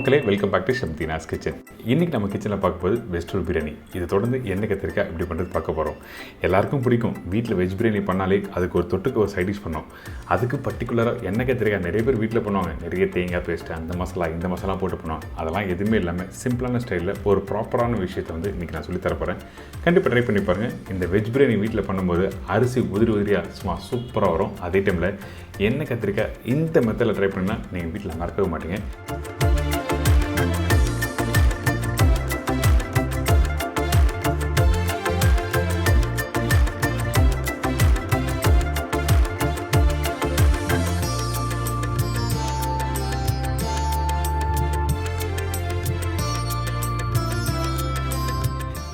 மக்களே welcome back to ஷப்தீனாஸ் kitchen. இன்றைக்கி நம்ம கிச்சனில் பார்க்க போது வெஜிடபிள் பிரியாணி. இதை தொடர்ந்து எண்ணெய் கத்திரிக்காய் எப்படி பண்ணுறது பார்க்க போகிறோம். எல்லாருக்கும் பிடிக்கும். வீட்டில் வெஜ் பிரியாணி பண்ணாலே அதுக்கு ஒரு தொட்டுக்கு ஒரு சைட் டிஷ் பண்ணோம். அதுக்கு பர்டிகுலராக எண்ணெய் கத்திரிக்காய் நிறைய பேர் வீட்டில் பண்ணுவாங்க. நிறைய தேங்காய் பேஸ்ட்டு அந்த மசாலா இந்த மசாலா போட்டு பண்ணுவாங்க. அதெல்லாம் எதுவுமே இல்லாமல் சிம்பிளான ஸ்டைலில் ஒரு ப்ராப்பரான விஷயத்தை வந்து இன்றைக்கி நான் சொல்லித்தர போகிறேன். கண்டிப்பாக ட்ரை பண்ணி பாருங்கள். இந்த வெஜ் பிரியாணி வீட்டில் பண்ணும்போது அரிசி உதிரியாக சும்மா சூப்பராக வரும். அதே டைமில் எண்ணெய் கத்திரிக்காய் இந்த மெத்தடில் ட்ரை பண்ணால் நீங்கள் வீட்டில் மறக்கவே மாட்டீங்க.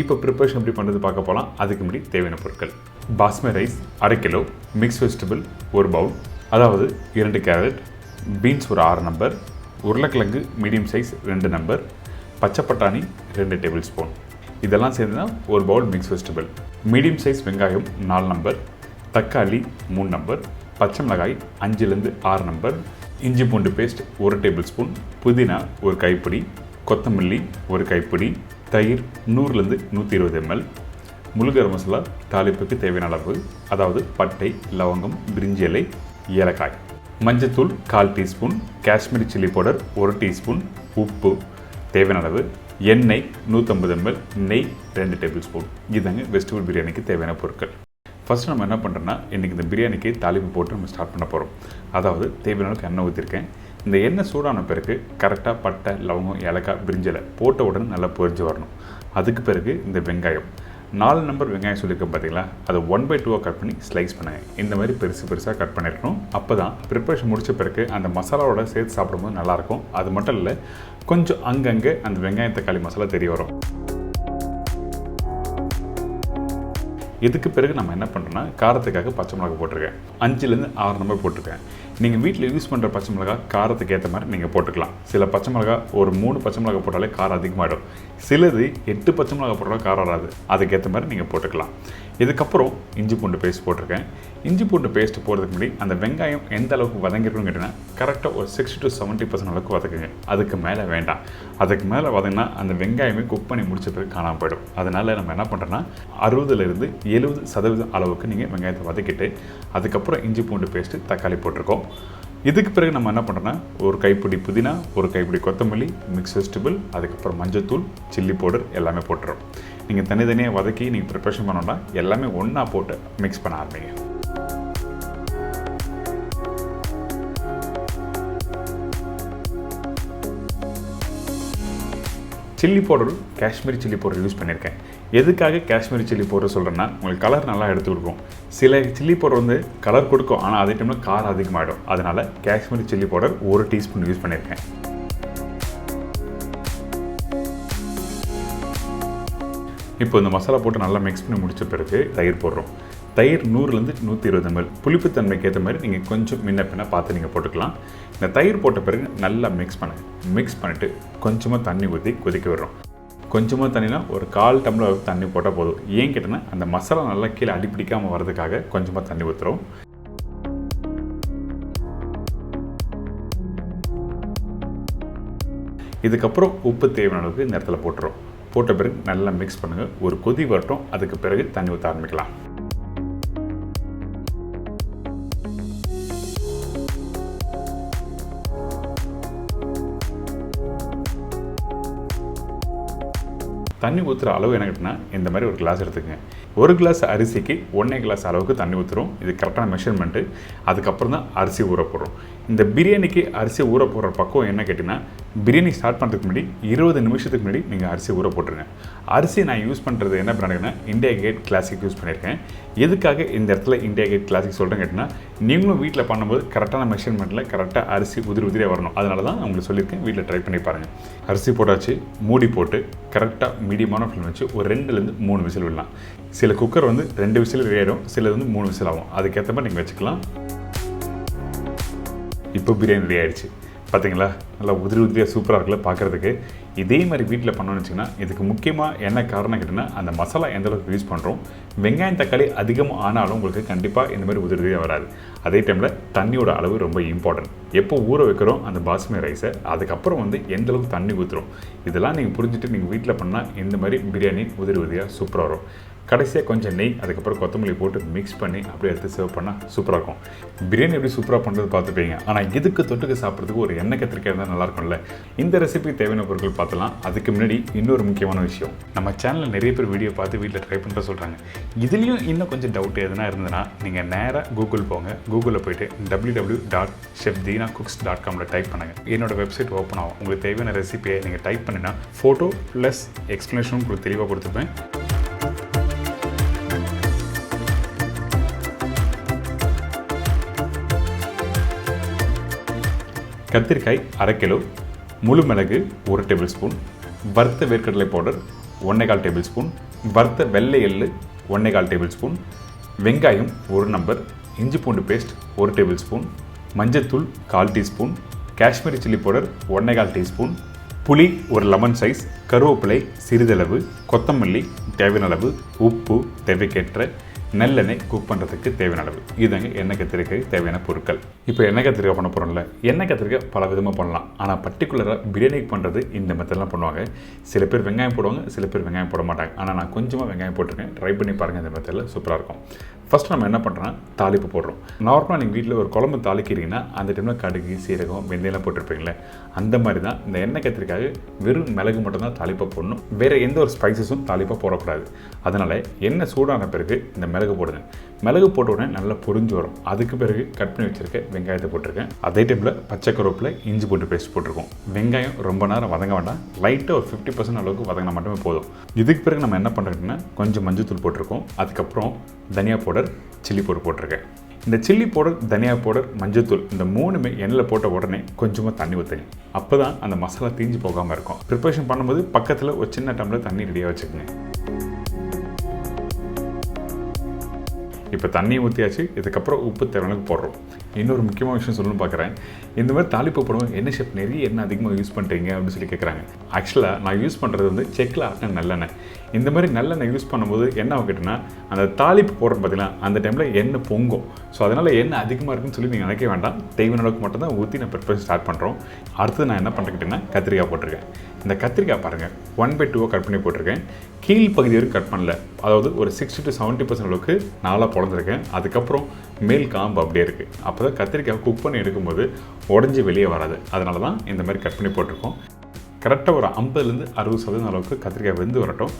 இப்போ ப்ரிப்பரேஷன் எப்படி பண்ணுறது பார்க்க போகலாம். அதுக்கு முன்னாடி தேவையான பொருட்கள்: basmati rice 1/2 kilo, mix vegetable 1 bowl, அதாவது 2 கேரட், பீன்ஸ் ஒரு 6 நம்பர், உருளைக்கிழங்கு மீடியம் சைஸ் 2 நம்பர், பச்சை பட்டாணி 2 டேபிள் ஸ்பூன். இதெல்லாம் சேர்ந்து தான் 1 bowl mix vegetable. Medium size வெங்காயம் 4 நம்பர், தக்காளி 3 நம்பர், பச்சை மிளகாய் 5லேருந்து 6 நம்பர், இஞ்சி பூண்டு பேஸ்ட் 1 டேபிள் ஸ்பூன், புதினா 1 கைப்பிடி, கொத்தமல்லி 1 கைப்பிடி, தயிர் 100லேருந்து 120 ml, முழு கரம் மசாலா தாளிப்புக்கு தேவையான அளவு, அதாவது பட்டை, லவங்கம், பிரிஞ்சி இலை, ஏலக்காய், மஞ்சத்தூள் 1/4 teaspoon, Kashmiri chilli powder 1 teaspoon, உப்பு தேவையான அளவு, எண்ணெய் 150 ml, நெய் 2 டேபிள் ஸ்பூன். இதுதாங்க வெஜிடபிள் பிரியாணிக்கு தேவையான பொருட்கள். ஃபஸ்ட்டு நம்ம என்ன பண்ணுறோன்னா, இன்றைக்கி இந்த பிரியாணிக்கு தாளிப்பு போட்டு நம்ம ஸ்டார்ட் பண்ண போகிறோம். அதாவது தேவையான அளவுக்கு எண்ணெய் ஊற்றிருக்கேன். இந்த எண்ணெய் சூடான பிறகு கரெக்டாக பட்டை, லவங்கம், ஏலக்காய், பிரிஞ்சிலை போட்ட உடனே நல்லா பொரிஞ்சு வரணும். அதுக்கு பிறகு இந்த வெங்காயம் 4 நம்பர் வெங்காயம் சொல்லியிருக்கேன் பார்த்தீங்களா, அதை 1/2 கட் பண்ணி ஸ்லைஸ் பண்ணுங்கள். இந்த மாதிரி பெருசாக கட் பண்ணியிருக்கணும். அப்போ தான் ப்ரிப்பரேஷன் முடித்த பிறகு அந்த மசாலாவோட சேர்த்து சாப்பிடும்போது நல்லாயிருக்கும். அது மட்டும் இல்லை, கொஞ்சம் அங்கங்கே அந்த வெங்காயம் தக்காளி மசாலா தெரிய வரும். இதுக்கு பிறகு நம்ம என்ன பண்ணுறோன்னா, காரத்துக்காக பச்சை மிளகா போட்டிருக்கேன். 5லேருந்து 6 நம்பர் போட்டிருக்கேன். நீங்கள் வீட்டில் யூஸ் பண்ணுற பச்சை மிளகா காரத்துக்கு ஏற்ற மாதிரி நீங்கள் போட்டுக்கலாம். சில பச்சை மிளகா ஒரு 3 பச்சை மிளகா போட்டாலே காரம் அதிகமாகிடும். சிலது 8 பச்சை மிளகா போட்டாலும் காரம் வராது. அதுக்கேற்ற மாதிரி நீங்கள் போட்டுக்கலாம். இதுக்கப்புறம் இஞ்சி பூண்டு பேஸ்ட் போட்டிருக்கேன். இஞ்சி பூண்டு பேஸ்ட் போடுறதுக்கு முன்னாடி அந்த வெங்காயம் எந்த அளவுக்கு வதங்கிருக்குன்னு கேட்டிங்கன்னா, கரெக்டாக ஒரு 60 to 70% அளவுக்கு வதக்குங்க. அதுக்கு மேலே வேண்டாம். அதுக்கு மேலே வதங்கினா அந்த வெங்காயமே குக் பண்ணி முடிச்ச பிறகு காணாமல் போயிடும். அதனால் நம்ம என்ன பண்ணுறோன்னா, 60லேருந்து 70% அளவுக்கு நீங்கள் வெங்காயத்தை வதக்கிட்டு அதுக்கப்புறம் இஞ்சி பூண்டு பேஸ்ட்டு, தக்காளி போட்டிருக்கோம். இதுக்கு பிறகு நம்ம என்ன பண்ணுறோன்னா, ஒரு கைப்பிடி புதினா, ஒரு கைப்பிடி கொத்தமல்லி, மிக்ஸ் வெஜிடபிள், அதுக்கப்புறம் மஞ்சத்தூள், சில்லி பவுடர் எல்லாமே போட்டுரும். நீங்கள் தனித்தனியாக வதக்கி நீங்கள் ப்ரிப்பரேஷன் பண்ணோன்னா எல்லாமே ஒன்றா போட்டு மிக்ஸ் பண்ண ஆரம்பிங்க. Chilli powder Kashmiri chilli powder use பண்ணியிருக்கேன். எதுக்காக காஷ்மீரி சில்லி பவுடர் சொல்கிறேன்னா, உங்களுக்கு கலர் நல்லா எடுத்து கொடுக்கும். சில சில்லி பவுடர் வந்து கலர் கொடுக்கும், ஆனால் அதே டைமில் காரம் அதிகமாகிடும். அதனால் Kashmiri chilli powder 1 teaspoon use பண்ணியிருக்கேன். இப்போ இந்த மசாலா போட்டு நல்லா மிக்ஸ் பண்ணி முடித்த பிறகு தயிர் போடுறோம். தயிர் 100லேருந்து 120 ml. புளிப்புத்தன்மைக்கு ஏற்ற மாதிரி நீங்கள் கொஞ்சம் முன்ன பின்ன பார்த்து நீங்கள் போட்டுக்கலாம். இந்த தயிர் போட்ட பிறகு நல்லா மிக்ஸ் பண்ணுங்கள். மிக்ஸ் பண்ணிவிட்டு கொஞ்சமாக தண்ணி ஊற்றி கொதிக்க விடுறோம். கொஞ்சமாக தண்ணினா ஒரு 1/4 டம்ளர் தண்ணி போட்டால் போதும். ஏன் கேட்டேன்னா, அந்த மசாலா நல்லா கீழே அடிப்பிடிக்காமல் வர்றதுக்காக கொஞ்சமாக தண்ணி ஊற்றுறோம். இதுக்கப்புறம் உப்பு தேவையான அளவுக்கு இந்த இடத்துல போட்டுரும். போட்ட பிறகு நல்லா மிக்ஸ் பண்ணுங்கள். ஒரு கொதி வரட்டும். அதுக்கு பிறகு தண்ணி ஊற்ற ஆரம்பிக்கலாம். தண்ணி ஊற்றுற அளவு என்ன கேட்டிங்கன்னா, இந்த மாதிரி ஒரு கிளாஸ் எடுத்துக்கங்க. 1 கிளாஸ் அரிசிக்கு 1 கிளாஸ் அளவுக்கு தண்ணி ஊற்றுறோம். இது கரெக்டான மெஷர்மெண்ட்டு. அதுக்கப்புறம் தான் அரிசி ஊற போடுறோம். இந்த பிரியாணிக்கு அரிசி ஊற போடுற பக்கம் என்ன கேட்டிங்கன்னா, பிரியாணி ஸ்டார்ட் பண்ணுறதுக்கு முன்னாடி 20 நிமிஷத்துக்கு முன்னாடி நீங்கள் அரிசி ஊற போட்டுருங்க. அரிசி நான் யூஸ் பண்ணுறது என்ன பிராண்டுன்னா, இண்டியா கேட் கிளாசிக் யூஸ் பண்ணியிருக்கேன். எதுக்காக இந்த இடத்துல இண்டியா கேட் கிளாசிக் சொல்கிறேன்னு கேட்டிங்கன்னா, நீங்களும் வீட்டில் பண்ணும்போது கரெக்டான மெஷர்மெண்ட்டில் கரெக்டாக அரிசி உதிரியாக வரணும். அதனால தான் உங்களுக்கு சொல்லியிருக்கேன். வீட்டில் ட்ரை பண்ணி பாருங்கள். அரிசி போட்டாச்சு. மூடி போட்டு கரெக்டாக மீடியமான ஃப்ளேம் வச்சு ஒரு 2லேருந்து 3 விசில் விடலாம். சில குக்கர் வந்து 2 விசில் ஏறும், சிலது வந்து 3 விசில் ஆகும். அதுக்கேற்ற மாதிரி நீங்கள் வச்சுக்கலாம். இப்போ பிரியாணி ரெடி ஆகிடுச்சு. பார்த்தீங்களா, நல்லா உதிரியாக சூப்பராக இருக்குல்ல பார்க்குறதுக்கு. இதே மாதிரி வீட்டில் பண்ணோன்னு வச்சிங்கன்னா இதுக்கு முக்கியமாக என்ன காரணம் கேட்டிங்கன்னா அந்த மசாலா எந்த அளவுக்கு யூஸ் பண்ணுறோம். வெங்காயம் தக்காளி அதிகமாக ஆனாலும் உங்களுக்கு கண்டிப்பாக இந்த மாதிரி உதிரியாக வராது. அதே டைமில் தண்ணியோட அளவு ரொம்ப இம்பார்ட்டன்ட். எப்போ ஊற வைக்கிறோம் அந்த பாஸ்மதி ரைஸை, அதுக்கப்புறம் எந்த அளவுக்கு தண்ணி ஊற்றுறோம், இதெல்லாம் நீங்கள் புரிஞ்சுட்டு நீங்கள் வீட்டில் பண்ணால் இந்த மாதிரி பிரியாணி உதிரியாக சூப்பராக வரும். கடைசியாக கொஞ்சம் நெய், அதுக்கப்புறம் கொத்தமல்லி போட்டு மிக்ஸ் பண்ணி அப்படியே எடுத்து சர்வ் பண்ணால் சூப்பராக இருக்கும். பிரியாணி எப்படி சூப்பராக பண்ணுறது பார்த்துப்பீங்க. ஆனால் இதுக்கு தொட்டுக்கு சாப்பிட்றதுக்கு ஒரு எண்ணெய் கத்திரிக்காய் இருந்தால் நல்லாயிருக்கும்ல. இந்த ரெசிபி தேவையான பொருட்கள் பார்த்துலாம். அதுக்கு முன்னாடி இன்னொரு முக்கியமான விஷயம், நம்ம சேனலில் நிறைய பேர் வீடியோ பார்த்து வீட்டில் ட்ரை பண்ணுற சொல்கிறாங்க. இதுலேயும் இன்னும் கொஞ்சம் டவுட் எதுனா இருந்ததுன்னா நீங்கள் நேராக கூகுள் போங்க. கூகுளில் போய்ட்டு www.chefdeenacooks.com டைப் பண்ணுங்கள். என்னோட வெப்சைட் ஓப்பன் ஆகும். உங்களுக்கு தேவையான ரெசிபியை நீங்கள் டைப் பண்ணினா ஃபோட்டோ ப்ளஸ் எக்ஸ்ப்ளனேஷனும் உங்களுக்கு தெளிவாக கொடுத்துப்பேன். கத்திரிக்காய் 1/2 கிலோ, முழு மிளகு 1 டேபிள் ஸ்பூன், வறுத்த வேர்க்கடலை பவுடர் 1/4 டேபிள் ஸ்பூன், வறுத்த வெள்ளை எள்ளு 1/4 டேபிள் ஸ்பூன், வெங்காயம் 1 நம்பர், இஞ்சி பூண்டு பேஸ்ட் 1 டேபிள் ஸ்பூன், மஞ்சத்தூள் 1/4 teaspoon, Kashmiri chilli powder 1/4 teaspoon, புளி ஒரு லெமன் சைஸ், கருவேப்பிலை சிறிதளவு, கொத்தமல்லி தேவையான அளவு, உப்பு தேவைக்கேற்ற, நல்லெண்ணெய் குக் பண்ணுறதுக்கு தேவையான அளவு. இதுதாங்க எண்ணெய் கத்திரிக்காய் தேவையான பொருட்கள். இப்போ எண்ணெய் கத்திரிக்காய் பண்ண போகிறோம்ல, எண்ணெய் கத்திரிக்காய் பல விதமாக பண்ணலாம். ஆனால் பர்டிகுலராக பிரியாணிக்கு பண்ணுறது இந்த மெத்தட்லாம் பண்ணுவாங்க. சில பேர் வெங்காயம் போடுவாங்க, சில பேர் வெங்காயம் போட மாட்டாங்க. ஆனால் நான் கொஞ்சமாக வெங்காயம் போட்டிருக்கேன். ட்ரை பண்ணி பாருங்கள், இந்த மெத்தடில் சூப்பராக இருக்கும். ஃபஸ்ட் நம்ம என்ன பண்ணுறோன்னா தாளிப்பு போடுறோம். நார்மலாக நீங்கள் வீட்டில் ஒரு குழம்பு தாளிக்கிறீங்கன்னா அந்த டைமில் கடுகு சீரகம் வெந்தயம்லாம் போட்டிருப்பீங்களே, அந்த மாதிரி தான் இந்த எண்ணெய் கத்திரிக்காய் வெறும் மிளகு மட்டும்தான் தாளிப்பாக போடணும். வேறு எந்த ஒரு ஸ்பைசஸும் தாளிப்பாக போடக்கூடாது. அதனால் எண்ணெய் சூடான பிறகு இந்த மிளகு போடுங்க. மிளகு போட்ட உடனே நல்லா பொரிஞ்சு வரும். அதுக்கு பிறகு கட் பண்ணி வச்சுருக்க வெங்காயத்தை போட்டிருக்கேன். அதே டைமில் பச்சை கருவேப்பிலை இஞ்சி போட்டு பேஸ்ட் போட்டிருக்கோம். வெங்காயம் ரொம்ப நேரம் வதங்க வேண்டாம், லைட்டாக ஒரு 50% அளவுக்கு வதங்கினா மட்டுமே போதும். இதுக்கு பிறகு நம்ம என்ன பண்ணுறோம்னா கொஞ்சம் மஞ்சத்தூள் போட்டிருக்கோம். அதுக்கப்புறம் தனியா பவுடர், சில்லி பவுடர் போட்டிருக்கேன். இந்த சில்லி பவுடர், தனியா பவுடர், மஞ்சத்தூள் இந்த மூணுமே எண்ணெயில் போட்ட உடனே கொஞ்சமாக தண்ணி ஊற்றுங்க. அப்போ தான் அந்த மசாலா தீஞ்சு போகாமல் இருக்கும். ப்ரிப்பரேஷன் பண்ணும்போது பக்கத்தில் ஒரு சின்ன டம்ளர் தண்ணி ரெடியாக வச்சுக்கோங்க. இப்போ தண்ணி ஊற்றியாச்சு. இதுக்கப்புறம் உப்பு தேவையானது போடுறோம். இன்னொரு முக்கியமான விஷயம் சொல்லணும்னு பார்க்குறேன். இந்த மாதிரி தாளிப்பு போடுவோம், என்ன ஷெஃப் நிறைய எண்ணெய் அதிகமாக யூஸ் பண்ணுறீங்க அப்படின்னு சொல்லி கேட்குறாங்க. ஆக்சுவலாக நான் யூஸ் பண்ணுறது செக்கில் ஆட்டின நல்லெண்ணெய். இந்த மாதிரி நல்லெண்ணெய் யூஸ் பண்ணும்போது என்ன ஆகிட்டுனா அந்த தாளிப்பு போடுறது பார்த்தீங்கன்னா அந்த டைமில் எண்ணெய் பொங்கும். ஸோ அதனால் எண்ணெய் அதிகமாக இருக்குன்னு சொல்லி நீங்கள் நினைக்க வேண்டாம். தேவையான அளவுக்கு மட்டும் தான் ஊற்றி நான் ப்ரிப்பரேஷன் ஸ்டார்ட் பண்ணுறோம். அடுத்தது நான் என்ன பண்ணுறேன்னா கத்திரிக்காய் போட்டிருக்கேன். இந்த கத்திரிக்காய் பாருங்கள் 1/2 கட் பண்ணி போட்டிருக்கேன். கீழ் பகுதி வரைக்கும் கட் பண்ணல, அதாவது ஒரு 60 to 70% அளவுக்கு நாளாக பொழந்திருக்கேன். அதுக்கப்புறம் மேல் காம்பு அப்படியே இருக்குது. அப்போ தான் கத்திரிக்காய் குக் பண்ணி எடுக்கும்போது உடஞ்சி வெளியே வராது. அதனால தான் இந்த மாதிரி கட் பண்ணி போட்டிருக்கோம். கரெக்டாக ஒரு 50% 60% அளவுக்கு கத்திரிக்காய் வெந்து வரட்டும்.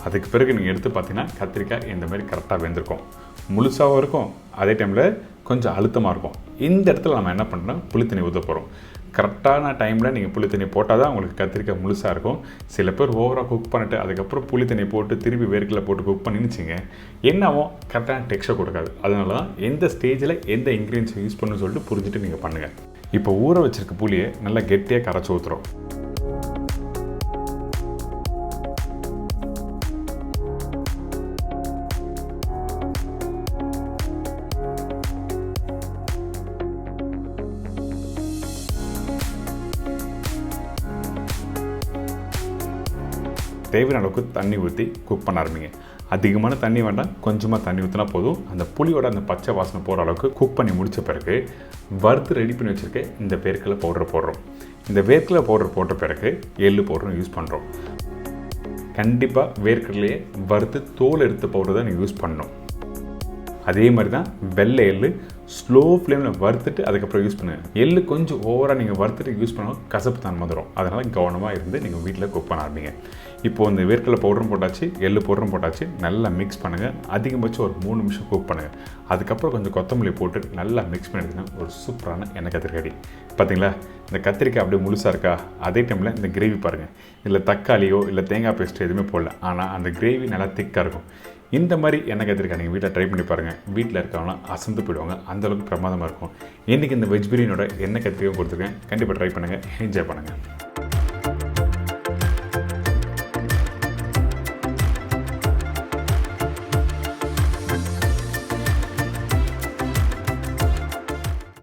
அதுக்கு பிறகு நீங்கள் எடுத்து பார்த்தீங்கன்னா கத்திரிக்காய் இந்த மாதிரி கரெக்டாக வெந்திருக்கும். முழுசாகவும் இருக்கும், அதே டைமில் கொஞ்சம் அழுத்தமாக இருக்கும். இந்த இடத்துல நம்ம என்ன பண்ணுறோம், புளித்தண்ணி ஊற்ற போகிறோம். கரெக்டான டைமில் நீங்கள் புளித்தண்ணி போட்டால் தான் உங்களுக்கு கத்திரிக்காய் முழுசாக இருக்கும். சில பேர் ஓவராக குக் பண்ணிவிட்டு அதுக்கப்புறம் புளித்தண்ணி போட்டு திருப்பி வேர்க்கடலை போட்டு குக் பண்ணிச்சுங்க, என்னாவும் கரெக்டான டெக்ஸ்சர் கொடுக்காது. அதனால தான் எந்த ஸ்டேஜில் எந்த இன்க்ரீடியன்ஸ் யூஸ் பண்ணணும்னு சொல்லிட்டு புரிஞ்சுட்டு நீங்கள் பண்ணுங்கள். இப்போ ஊற வச்சிருக்க புளியை நல்லா கெட்டியாக கரைச்சி ஊற்றுறோம். தேவையான அளவுக்கு தண்ணி ஊற்றி குக் பண்ண ஆரம்பிங்க. அதிகமான தண்ணி வேண்டாம், கொஞ்சமாக தண்ணி ஊற்றினா போதும். அந்த புளியோட அந்த பச்சை வாசனை போகிற அளவுக்கு குக் பண்ணி முடித்த பிறகு வறுத்து ரெடி பண்ணி வச்சுருக்க இந்த வேர்க்கடலை பவுடர் போடுறோம். இந்த வேர்க்கடலை பவுடர் போட்ட பிறகு எள்ளு பவுடரும் யூஸ் பண்ணுறோம். கண்டிப்பாக வேர்க்கடலையே வறுத்து தோல் எடுத்த பவுடர் தான் நீங்கள் யூஸ் பண்ணணும். அதே மாதிரி தான் வெள்ளை எள்ளு ஸ்லோ ஃப்ளேமில் வறுத்துட்டு அதுக்கப்புறம் யூஸ் பண்ணுங்கள். எள்ளு கொஞ்சம் ஓவராக நீங்கள் வறுத்துட்டு யூஸ் பண்ணால் கசப்பு தன்மை வந்துடும். அதனால் கவனமாக இருந்து நீங்கள் வீட்டில் குக் பண்ண ஆரம்பிங்க. இப்போது இந்த வேர்க்கடலை பவுடரும் போட்டாச்சு, எள்ளு பவுடரும் போட்டாச்சு. நல்லா மிக்ஸ் பண்ணுங்கள். அதிகபட்சம் ஒரு 3 நிமிஷம் குக் பண்ணுங்கள். அதுக்கப்புறம் கொஞ்சம் கொத்தமல்லி போட்டு நல்லா மிக்ஸ் பண்ணிடுச்சுன்னா ஒரு சூப்பரான எண்ணெய் கத்திரிக்காய். பார்த்தீங்களா, இந்த கத்திரிக்காய் அப்படியே முழுசாக இருக்கா. அதே டைமில் இந்த கிரேவி பாருங்கள், இல்லை தக்காளியோ இல்லை தேங்காய் பேஸ்ட்டோ எதுவுமே போடல, ஆனால் அந்த கிரேவி நல்லா திக்காக இருக்கும். இந்த மாதிரி எண்ணெய் கத்திரிக்காய் நீங்கள் வீட்டில் ட்ரை பண்ணி பாருங்கள். வீட்டில் இருக்கவங்களாம் அசந்து போயிடுவாங்க, அந்தளவுக்கு பிரமாதமாக இருக்கும். இன்றைக்கி இந்த வெஜ் பிரியாணியோட எண்ணெய் கத்திரிக்காய் கொடுத்துருக்கேன். கண்டிப்பாக ட்ரை பண்ணுங்கள், என்ஜாய் பண்ணுங்கள்.